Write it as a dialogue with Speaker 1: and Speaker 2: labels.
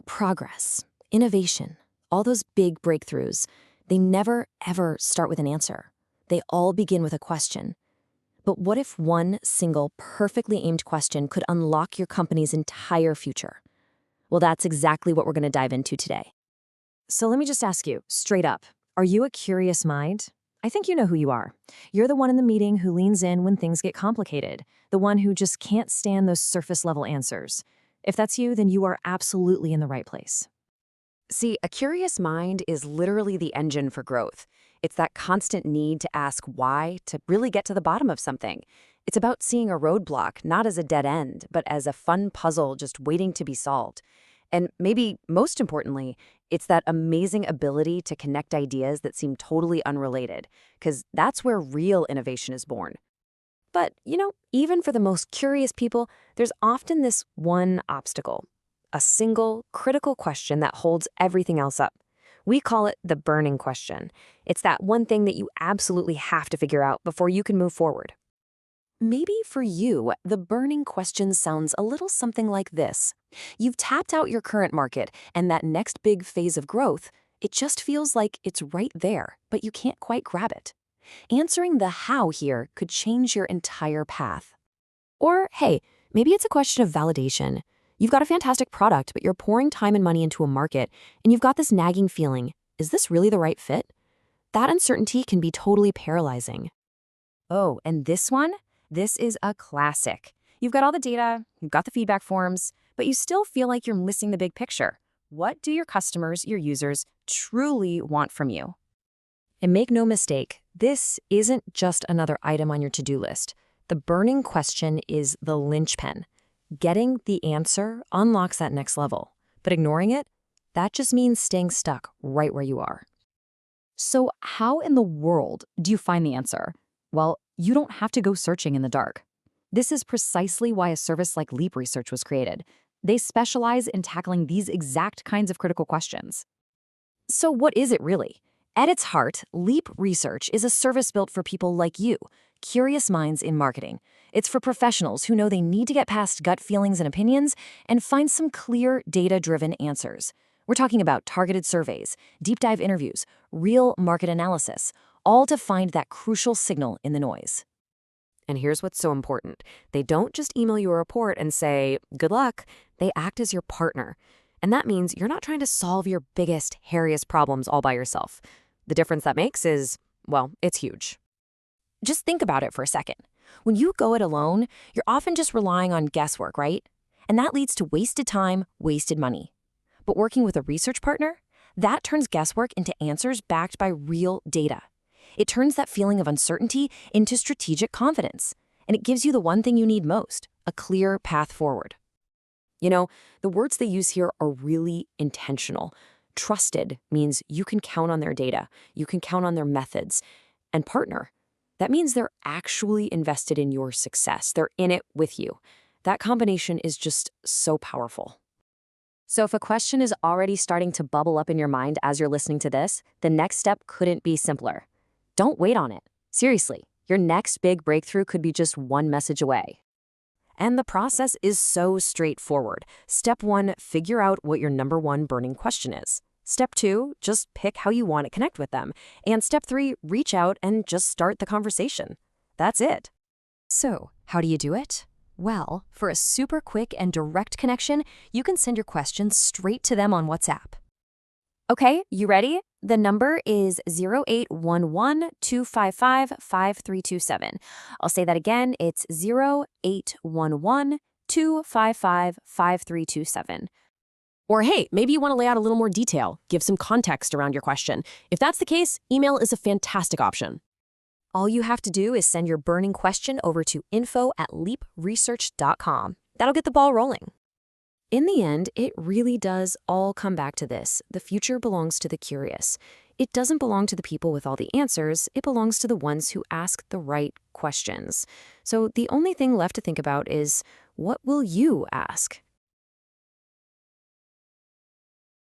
Speaker 1: Progress, innovation, all those big breakthroughs, they never, ever start with an answer. They all begin with a question. But what if one single, perfectly aimed question could unlock your company's entire future? Well, that's exactly what we're going to dive into today. So let me just ask you, straight up, are you a curious mind? I think you know who you are. You're the one in the meeting who leans in when things get complicated, the one who just can't stand those surface-level answers. If that's you, then you are absolutely in the right place.
Speaker 2: See, a curious mind is literally the engine for growth. It's that constant need to ask why to really get to the bottom of something. It's about seeing a roadblock not as a dead end, but as a fun puzzle just waiting to be solved. And maybe most importantly, it's that amazing ability to connect ideas that seem totally unrelated, because that's where real innovation is born. But, even for the most curious people, there's often this one obstacle, a single, critical question that holds everything else up. We call it the burning question. It's that one thing that you absolutely have to figure out before you can move forward. Maybe for you, the burning question sounds a little something like this. You've tapped out your current market, and that next big phase of growth, it just feels like it's right there, but you can't quite grab it. Answering the how here could change your entire path. Or, hey, maybe it's a question of validation. You've got a fantastic product, but you're pouring time and money into a market, and you've got this nagging feeling, is this really the right fit? That uncertainty can be totally paralyzing. Oh, and this one? This is a classic. You've got all the data, you've got the feedback forms, but you still feel like you're missing the big picture. What do your customers, your users, truly want from you? And make no mistake, this isn't just another item on your to-do list. The burning question is the linchpin. Getting the answer unlocks that next level, but ignoring it, that just means staying stuck right where you are.
Speaker 3: So how in the world do you find the answer? Well, you don't have to go searching in the dark. This is precisely why a service like Leap Research was created. They specialize in tackling these exact kinds of critical questions.
Speaker 1: So what is it really? At its heart, Leap Research is a service built for people like you, curious minds in marketing. It's for professionals who know they need to get past gut feelings and opinions and find some clear, data-driven answers. We're talking about targeted surveys, deep dive interviews, real market analysis, all to find that crucial signal in the noise. And here's what's so important. They don't just email you a report and say, good luck. They act as your partner. And that means you're not trying to solve your biggest, hairiest problems all by yourself. The difference that makes is, well, it's huge. Just think about it for a second. When you go it alone, you're often just relying on guesswork, right? And that leads to wasted time, wasted money. But working with a research partner, that turns guesswork into answers backed by real data. It turns that feeling of uncertainty into strategic confidence. And it gives you the one thing you need most, a clear path forward. The words they use here are really intentional. Trusted means you can count on their data, you can count on their methods. And partner, that means they're actually invested in your success. They're in it with you. That combination is just so powerful. So if a question is already starting to bubble up in your mind as you're listening to this, the next step couldn't be simpler. Don't wait on it. Seriously, your next big breakthrough could be just one message away. And the process is so straightforward. Step 1, figure out what your number 1 burning question is. Step 2, just pick how you want to connect with them. And step 3, reach out and just start the conversation. That's it. So, how do you do it? Well, for a super quick and direct connection, you can send your questions straight to them on WhatsApp. Okay, you ready? The number is 0811-255-5327. I'll say that again, it's 0811-255-5327. Or hey, maybe you want to lay out a little more detail, give some context around your question. If that's the case, email is a fantastic option. All you have to do is send your burning question over to info@leapresearch.com. That'll get the ball rolling. In the end, it really does all come back to this. The future belongs to the curious. It doesn't belong to the people with all the answers. It belongs to the ones who ask the right questions. So the only thing left to think about is, what will you ask?